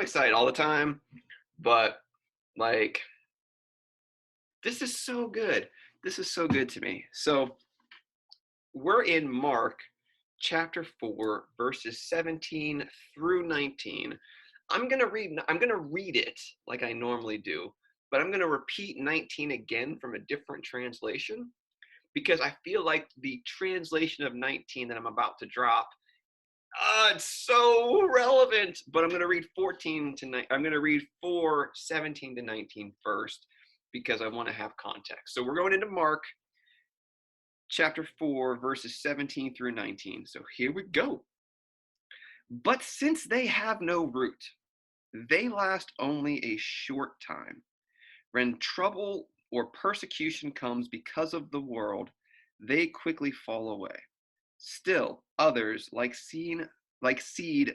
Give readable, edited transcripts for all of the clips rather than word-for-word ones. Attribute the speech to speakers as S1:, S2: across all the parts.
S1: excited all the time, but like, this is so good. This is so good to me. So we're in Mark chapter 4, verses 17 through 19. I'm going to read it like I normally do, but I'm going to repeat 19 again from a different translation because I feel like the translation of 19 that I'm about to drop, it's so relevant. But I'm going to read 4:17 to 19 first because I want to have context. So we're going into Mark chapter 4, verses 17 through 19. So here we go. But since they have no root, they last only a short time. When trouble or persecution comes because of the world, they quickly fall away. Still, others, like seed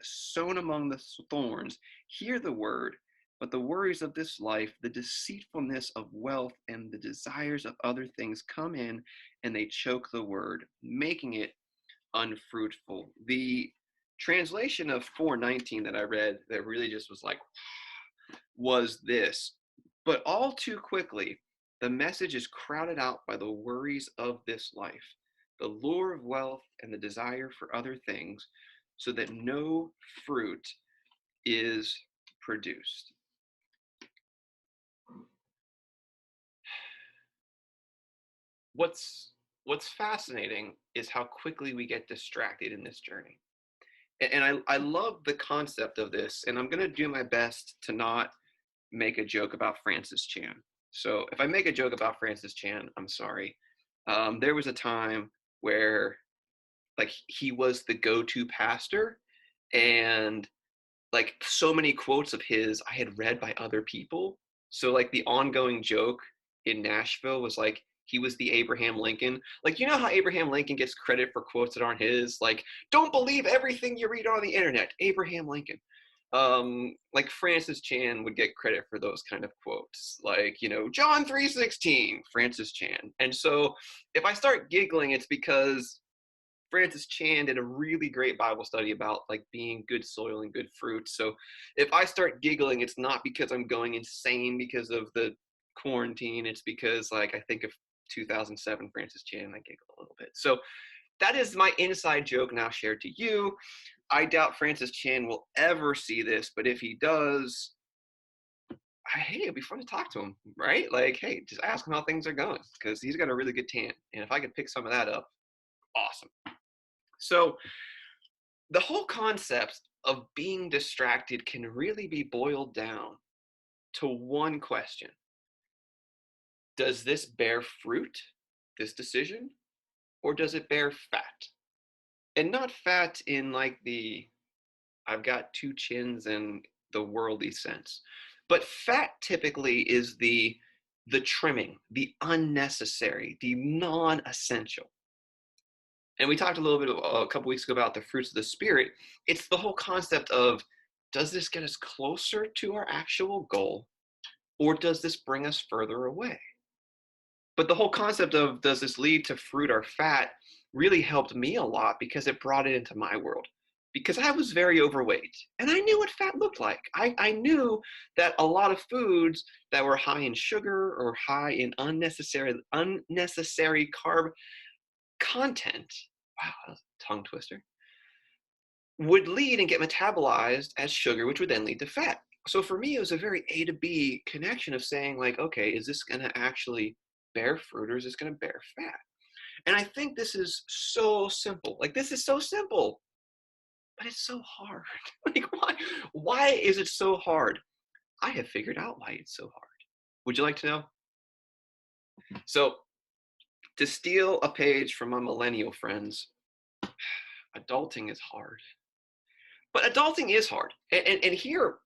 S1: sown among the thorns, hear the word, but the worries of this life, the deceitfulness of wealth, and the desires of other things come in, and they choke the word, making it unfruitful. The translation of 4:19 that I read that really just was like, was this. But all too quickly, the message is crowded out by the worries of this life, the lure of wealth, and the desire for other things, so that no fruit is produced. What's fascinating is how quickly we get distracted in this journey. And I love the concept of this, and I'm going to do my best to not make a joke about Francis Chan. So if I make a joke about Francis Chan, I'm sorry. There was a time where like he was the go-to pastor, and like so many quotes of his I had read by other people. So like the ongoing joke in Nashville was like he was the Abraham Lincoln. Like, you know how Abraham Lincoln gets credit for quotes that aren't his? Like, don't believe everything you read on the internet, Abraham Lincoln. Like Francis Chan would get credit for those kind of quotes, like, you know, John 3:16, Francis Chan. And so if I start giggling, it's because Francis Chan did a really great Bible study about like being good soil and good fruit. So if I start giggling, it's not because I'm going insane because of the quarantine. It's because like I think of 2007 Francis Chan and I giggle a little bit. So that is my inside joke now shared to you. I doubt Francis Chan will ever see this, but if he does, hey, it'd be fun to talk to him, right? Like, hey, just ask him how things are going because he's got a really good tan. And if I could pick some of that up, awesome. So the whole concept of being distracted can really be boiled down to one question. Does this bear fruit, this decision, or does it bear fat? And not fat in like the I've got two chins and the worldly sense, but fat typically is the trimming, the unnecessary, the non-essential. And we talked a little bit a couple weeks ago about the fruits of the spirit. It's the whole concept of, does this get us closer to our actual goal, or does this bring us further away? But the whole concept of, does this lead to fruit or fat, really helped me a lot because it brought it into my world. Because I was very overweight and I knew what fat looked like. I knew that a lot of foods that were high in sugar or high in unnecessary carb content, wow, that was a tongue twister, would lead and get metabolized as sugar, which would then lead to fat. So for me, it was a very A to B connection of saying like, okay, is this going to actually bear fruit or is this going to bear fat? And I think this is so simple. Like, this is so simple, but it's so hard. Like, why is it so hard? I have figured out why it's so hard. Would you like to know? So, to steal a page from my millennial friends, adulting is hard. But adulting is hard. And here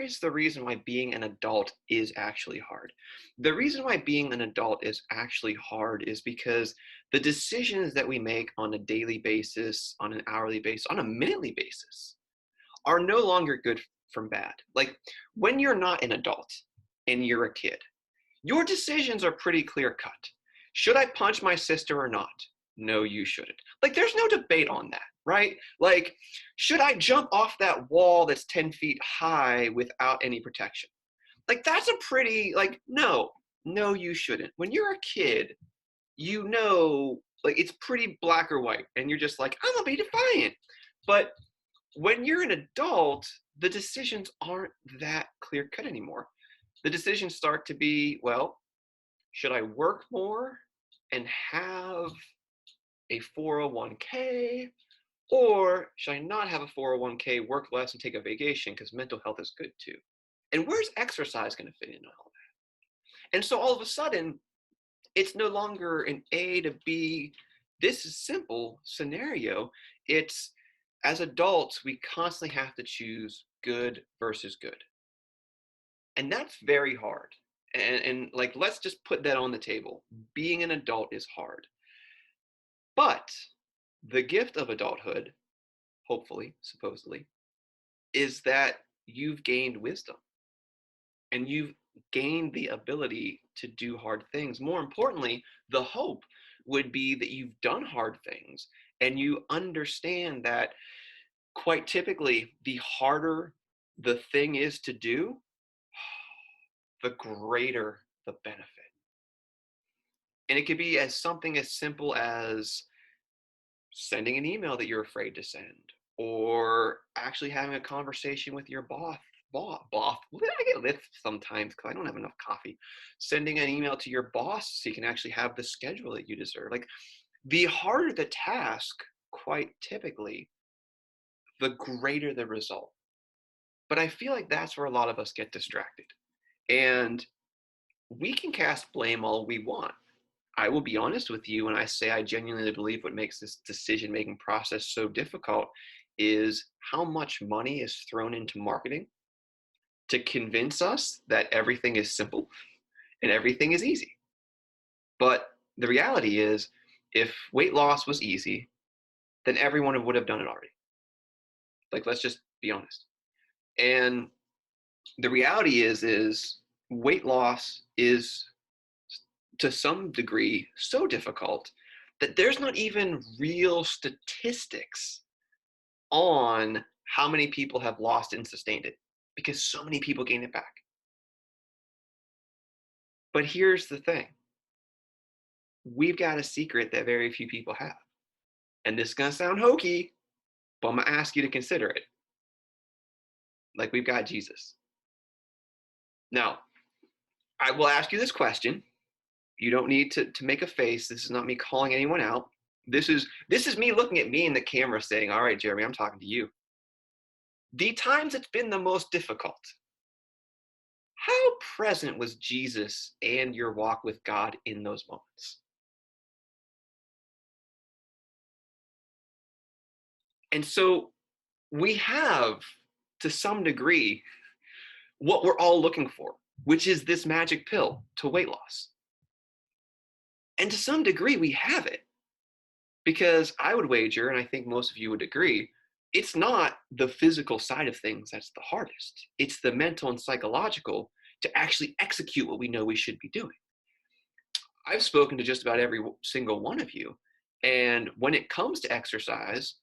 S1: is the reason why being an adult is actually hard. The reason why being an adult is actually hard is because the decisions that we make on a daily basis, on an hourly basis, on a minutely basis, are no longer good from bad. Like, when you're not an adult and you're a kid, your decisions are pretty clear cut. Should I punch my sister or not? No, you shouldn't. Like, there's no debate on that. right? Like, should I jump off that wall that's 10 feet high without any protection? Like, that's a pretty, like, no, you shouldn't. When you're a kid, like, it's pretty black or white, and you're just like, I'm gonna be defiant. But when you're an adult, the decisions aren't that clear cut anymore. The decisions start to be, well, should I work more and have a 401k? Or should I not have a 401k, work less, and take a vacation because mental health is good too? And where's exercise going to fit into all that? And so all of a sudden, it's no longer an A to B. This is simple scenario. It's, as adults, we constantly have to choose good versus good. And that's very hard. And like, let's just put that on the table. Being an adult is hard. But the gift of adulthood, hopefully, supposedly, is that you've gained wisdom and you've gained the ability to do hard things. More importantly, the hope would be that you've done hard things and you understand that quite typically, the harder the thing is to do, the greater the benefit. And it could be as something as simple as sending an email that you're afraid to send, or actually having a conversation with your boss. I get lift sometimes because I don't have enough coffee. Sending an email to your boss so you can actually have the schedule that you deserve. Like, the harder the task, quite typically, the greater the result. But I feel like that's where a lot of us get distracted. And we can cast blame all we want. I will be honest with you when I say I genuinely believe what makes this decision-making process so difficult is how much money is thrown into marketing to convince us that everything is simple and everything is easy. But the reality is, if weight loss was easy, then everyone would have done it already. Like, let's just be honest. And the reality is weight loss is, to some degree, so difficult that there's not even real statistics on how many people have lost and sustained it because so many people gain it back. But here's the thing. We've got a secret that very few people have. And this is going to sound hokey, but I'm going to ask you to consider it. Like, we've got Jesus. Now, I will ask you this question. You don't need to make a face. This is not me calling anyone out. This is me looking at me in the camera saying, all right, Jeremy, I'm talking to you. The times it's been the most difficult, how present was Jesus and your walk with God in those moments? And so we have, to some degree, what we're all looking for, which is this magic pill to weight loss. And to some degree, we have it. Because I would wager, and I think most of you would agree, it's not the physical side of things that's the hardest. It's the mental and psychological to actually execute what we know we should be doing. I've spoken to just about every single one of you. And when it comes to exercise,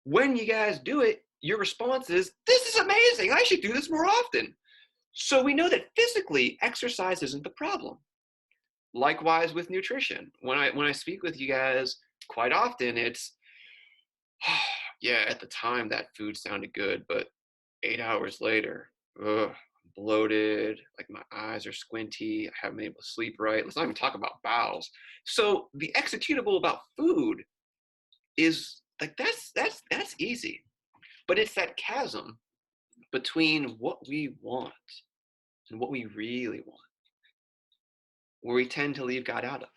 S1: when you guys do it, your response is, this is amazing. I should do this more often. So we know that physically, exercise isn't the problem. Likewise with nutrition. When I speak with you guys, quite often it's, yeah, at the time that food sounded good, but 8 hours later, bloated, like my eyes are squinty, I haven't been able to sleep right. Let's not even talk about bowels. So the executable about food is like, that's easy. But it's that chasm between what we want and what we really want, where we tend to leave God out of.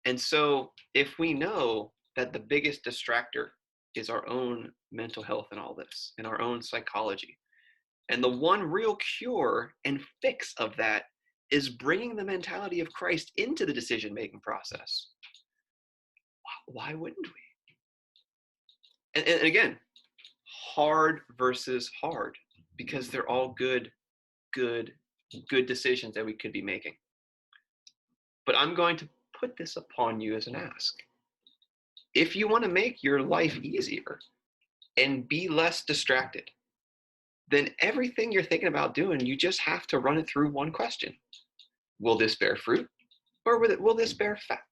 S1: And so if we know that the biggest distractor is our own mental health in all this, and our own psychology, and the one real cure and fix of that is bringing the mentality of Christ into the decision-making process, why wouldn't we? And again, hard versus hard, because they're all good decisions that we could be making. But I'm going to put this upon you as an ask. If you want to make your life easier and be less distracted, then everything you're thinking about doing, you just have to run it through one question. Will this bear fruit, or will this bear fat?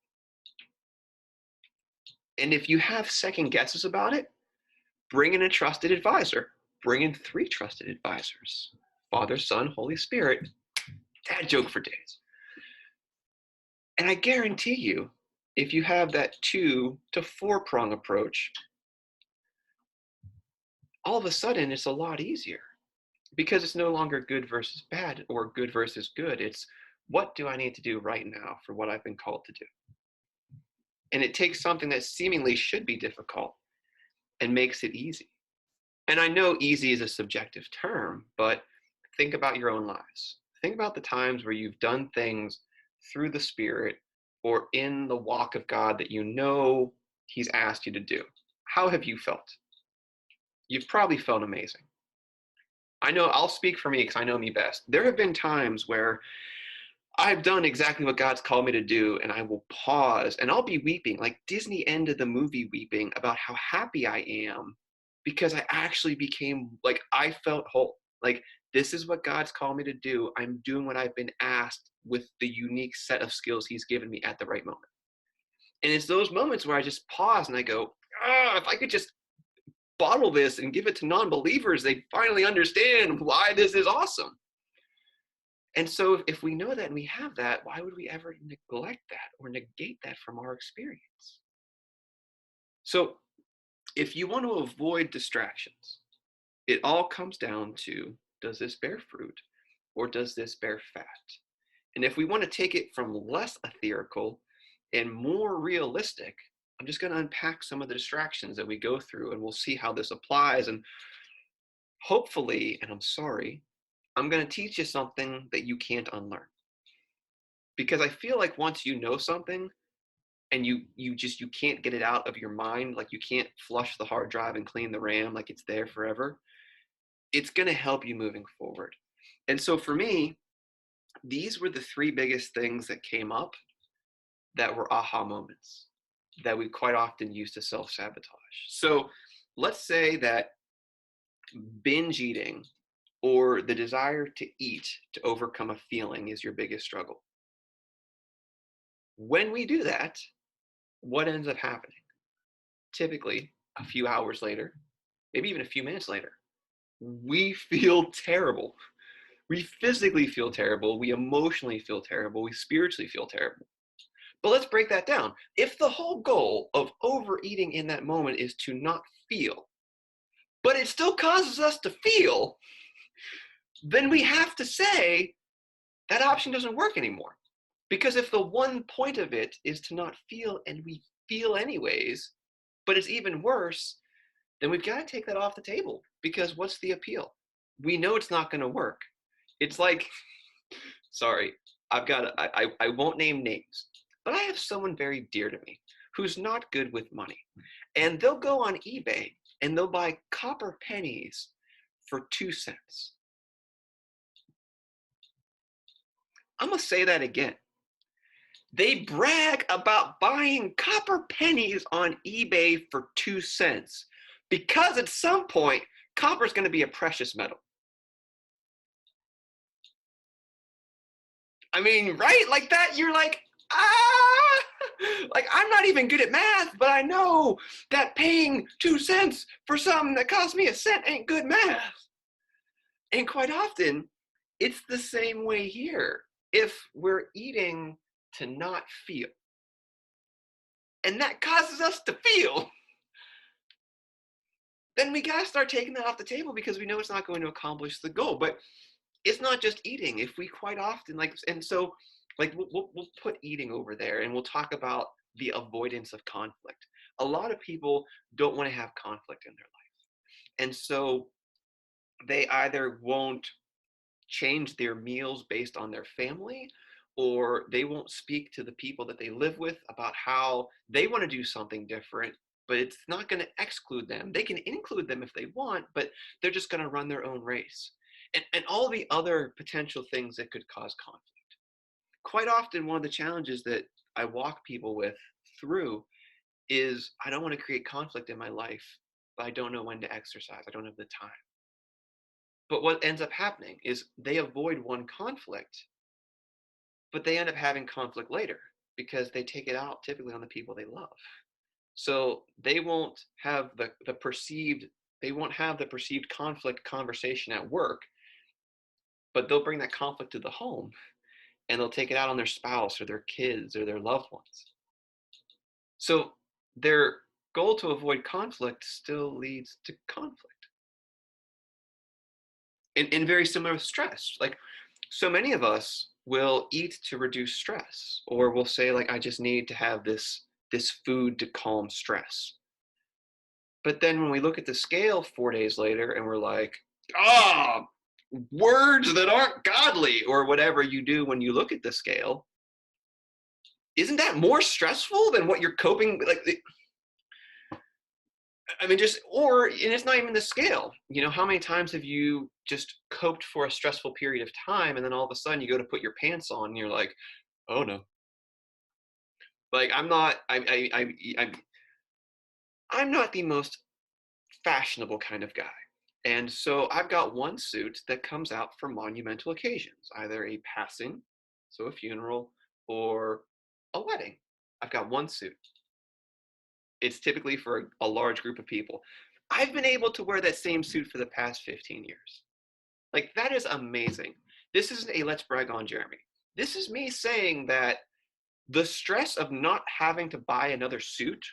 S1: And if you have second guesses about it, bring in a trusted advisor. Bring in 3 trusted advisors: Father, Son, Holy Spirit. Dad joke for days. And I guarantee you, if you have that 2 to 4 prong approach, all of a sudden it's a lot easier, because it's no longer good versus bad or good versus good. It's, what do I need to do right now for what I've been called to do? And it takes something that seemingly should be difficult and makes it easy. And I know easy is a subjective term, but think about your own lives. Think about the times where you've done things through the Spirit or in the walk of God that you know He's asked you to do. How have you felt? You've probably felt amazing. I know, I'll speak for me because I know me best. There have been times where I've done exactly what God's called me to do, and I will pause and I'll be weeping, like Disney ended the movie weeping, about how happy I am because I actually became, like, I felt whole. Like, this is what God's called me to do. I'm doing what I've been asked with the unique set of skills He's given me at the right moment. And it's those moments where I just pause and I go, if I could just bottle this and give it to non-believers, they finally understand why this is awesome. And so if we know that and we have that, why would we ever neglect that or negate that from our experience? So if you want to avoid distractions, it all comes down to, does this bear fruit or does this bear fat? And if we want to take it from less ethereal and more realistic, I'm just going to unpack some of the distractions that we go through, and we'll see how this applies. And hopefully, and I'm sorry, I'm going to teach you something that you can't unlearn. Because I feel like once you know something and you can't get it out of your mind, like you can't flush the hard drive and clean the RAM, like it's there forever, it's going to help you moving forward. And so for me, these were the 3 biggest things that came up that were aha moments that we quite often use to self-sabotage. So let's say that binge eating or the desire to eat to overcome a feeling is your biggest struggle. When we do that, what ends up happening? Typically, a few hours later, maybe even a few minutes later, we feel terrible. We physically feel terrible. We emotionally feel terrible. We spiritually feel terrible. But let's break that down. If the whole goal of overeating in that moment is to not feel, but it still causes us to feel, then we have to say that option doesn't work anymore. Because if the one point of it is to not feel and we feel anyways, but it's even worse, then we've got to take that off the table. Because what's the appeal? We know it's not going to work. It's like, sorry, I won't name names, but I have someone very dear to me who's not good with money. And they'll go on eBay and they'll buy copper pennies for 2 cents. I'm going to say that again. They brag about buying copper pennies on eBay for 2 cents because at some point, copper is going to be a precious metal. I mean, right? Like that, you're like, like I'm not even good at math, but I know that paying 2 cents for something that cost me a cent ain't good math. And quite often, it's the same way here. If we're eating to not feel, and that causes us to feel, then we gotta start taking that off the table because we know it's not going to accomplish the goal. But it's not just eating. If we quite often and so we'll put eating over there and we'll talk about the avoidance of conflict. A lot of people don't want to have conflict in their life. And so they either won't change their meals based on their family, or they won't speak to the people that they live with about how they want to do something different, but it's not going to exclude them. They can include them if they want, but they're just going to run their own race. And all the other potential things that could cause conflict. Quite often, one of the challenges that I walk people with through is I don't want to create conflict in my life, but I don't know when to exercise. I don't have the time. But what ends up happening is they avoid one conflict, but they end up having conflict later because they take it out typically on the people they love. So they won't have the perceived conflict conversation at work, but they'll bring that conflict to the home and they'll take it out on their spouse or their kids or their loved ones. So their goal to avoid conflict still leads to conflict. And very similar with stress. Like, so many of us will eat to reduce stress, or we'll say, like, I just need to have this food to calm stress. But then when we look at the scale 4 days later and we're like, ah, words that aren't godly, or whatever you do when you look at the scale, isn't that more stressful than what you're coping with? Like, I mean, and it's not even the scale. You know, how many times have you just coped for a stressful period of time and then all of a sudden you go to put your pants on and you're like, oh no. Like, I'm not the most fashionable kind of guy. And so I've got one suit that comes out for monumental occasions, either a passing, so a funeral, or a wedding. I've got one suit. It's typically for a large group of people. I've been able to wear that same suit for the past 15 years. Like, that is amazing. This isn't a let's brag on Jeremy. This is me saying that the stress of not having to buy another suit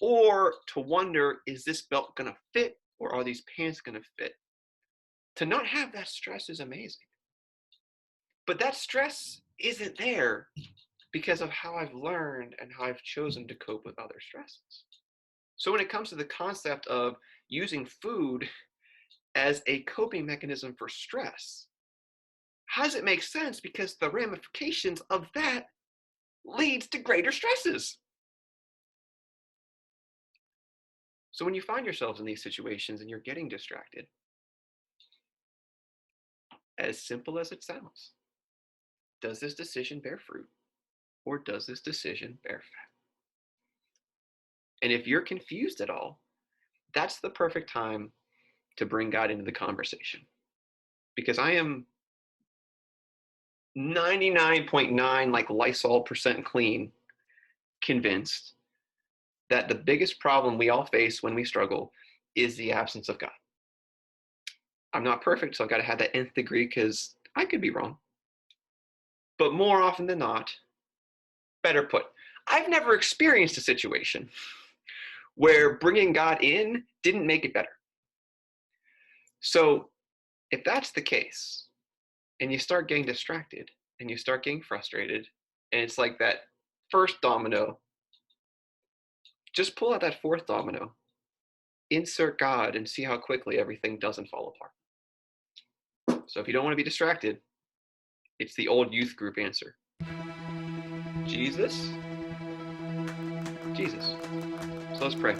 S1: or to wonder, is this belt going to fit or are these pants going to fit? To not have that stress is amazing. But that stress isn't there because of how I've learned and how I've chosen to cope with other stresses. So when it comes to the concept of using food as a coping mechanism for stress, how does it make sense? Because the ramifications of that leads to greater stresses. So when you find yourselves in these situations and you're getting distracted, as simple as it sounds, does this decision bear fruit or does this decision bear fat? And if you're confused at all, that's the perfect time to bring God into the conversation. Because I am 99.9 like Lysol percent clean convinced that the biggest problem we all face when we struggle is the absence of God. I'm not perfect, so I've got to have that nth degree because I could be wrong. But more often than not, better put, I've never experienced a situation where bringing God in didn't make it better. So if that's the case, and you start getting distracted, and you start getting frustrated, and it's like that first domino, just pull out that fourth domino, insert God, and see how quickly everything doesn't fall apart. So if you don't want to be distracted, it's the old youth group answer. Jesus. Jesus. So let's pray.